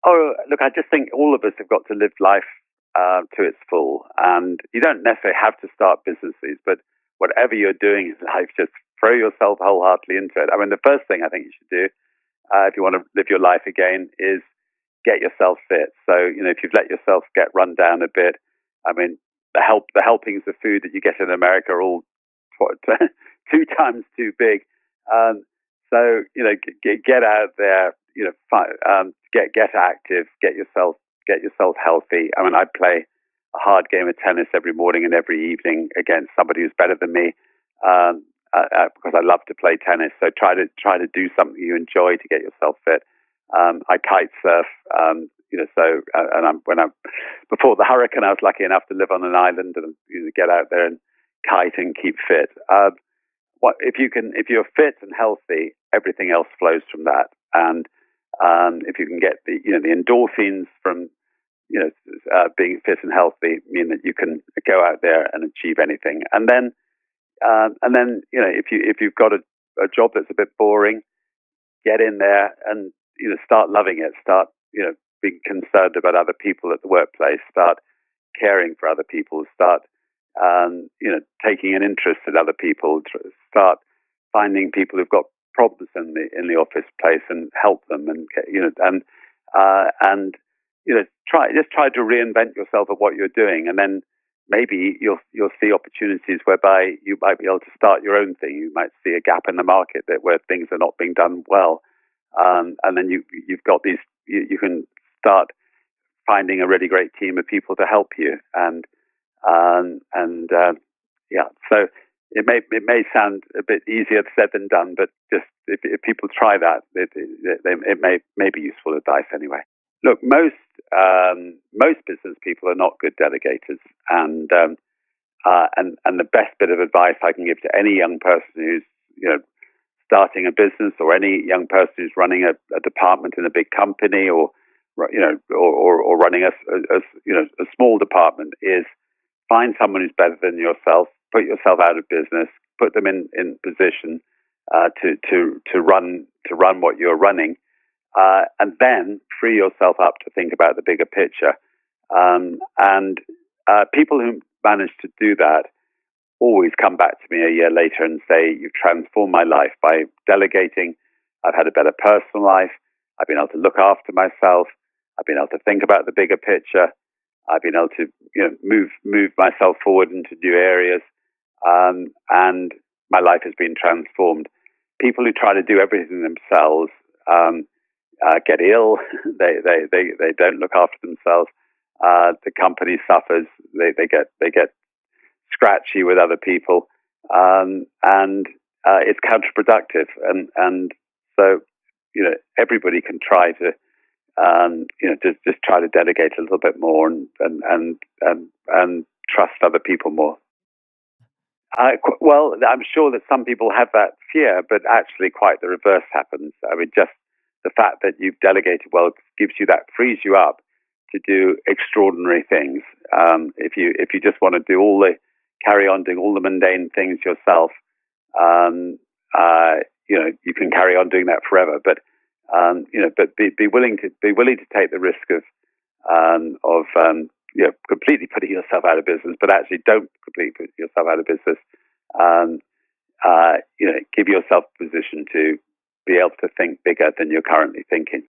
Oh, look, I just think all of us have got to live life to its full. And you don't necessarily have to start businesses, but whatever you're doing in life, just throw yourself wholeheartedly into it. I mean, the first thing I think you should do, if you want to live your life again, is get yourself fit. So, if you've let yourself get run down a bit, I mean, the helpings of food that you get in America are all what, 2 times too big. Um, so, get out there, get active, get yourself healthy. I mean, I play a hard game of tennis every morning and every evening against somebody who's better than me, because I love to play tennis. So try to do something you enjoy to get yourself fit. I kite surf, and before the hurricane, I was lucky enough to live on an island and get out there and kite and keep fit. If you're fit and healthy, everything else flows from that. And if you can get the endorphins from being fit and healthy, mean that you can go out there and achieve anything. And then if you've got a job that's a bit boring, get in there and start loving it. Start being concerned about other people at the workplace. Start caring for other people. Start taking an interest in other people. Start finding people who've got problems in the office place and help them. And try to reinvent yourself at what you're doing, and then maybe you'll see opportunities whereby you might be able to start your own thing. You might see a gap in the market where things are not being done well, and then you've got these. You can start finding a really great team of people to help you, So it may sound a bit easier said than done, but just if people try that, it may be useful advice anyway. Look, most business people are not good delegators, and the best bit of advice I can give to any young person who's starting a business, or any young person who's running a department in a big company, or running a small department, is find someone who's better than yourself, put yourself out of business, put them in position to run what you're running. And then free yourself up to think about the bigger picture. People who manage to do that always come back to me a year later and say, "You've transformed my life by delegating. I've had a better personal life. I've been able to look after myself. I've been able to think about the bigger picture. I've been able to move myself forward into new areas, and my life has been transformed." People who try to do everything themselves get ill. They don't look after themselves. The company suffers. They get scratchy with other people, and it's counterproductive. And so everybody can try to just try to delegate a little bit more and trust other people more. Well, I'm sure that some people have that fear, but actually quite the reverse happens. I mean, just the fact that you've delegated well frees you up to do extraordinary things. If you just want to carry on doing all the mundane things yourself, you can carry on doing that forever. But be willing to take the risk of completely putting yourself out of business, but actually don't completely put yourself out of business. Give yourself a position to be able to think bigger than you're currently thinking.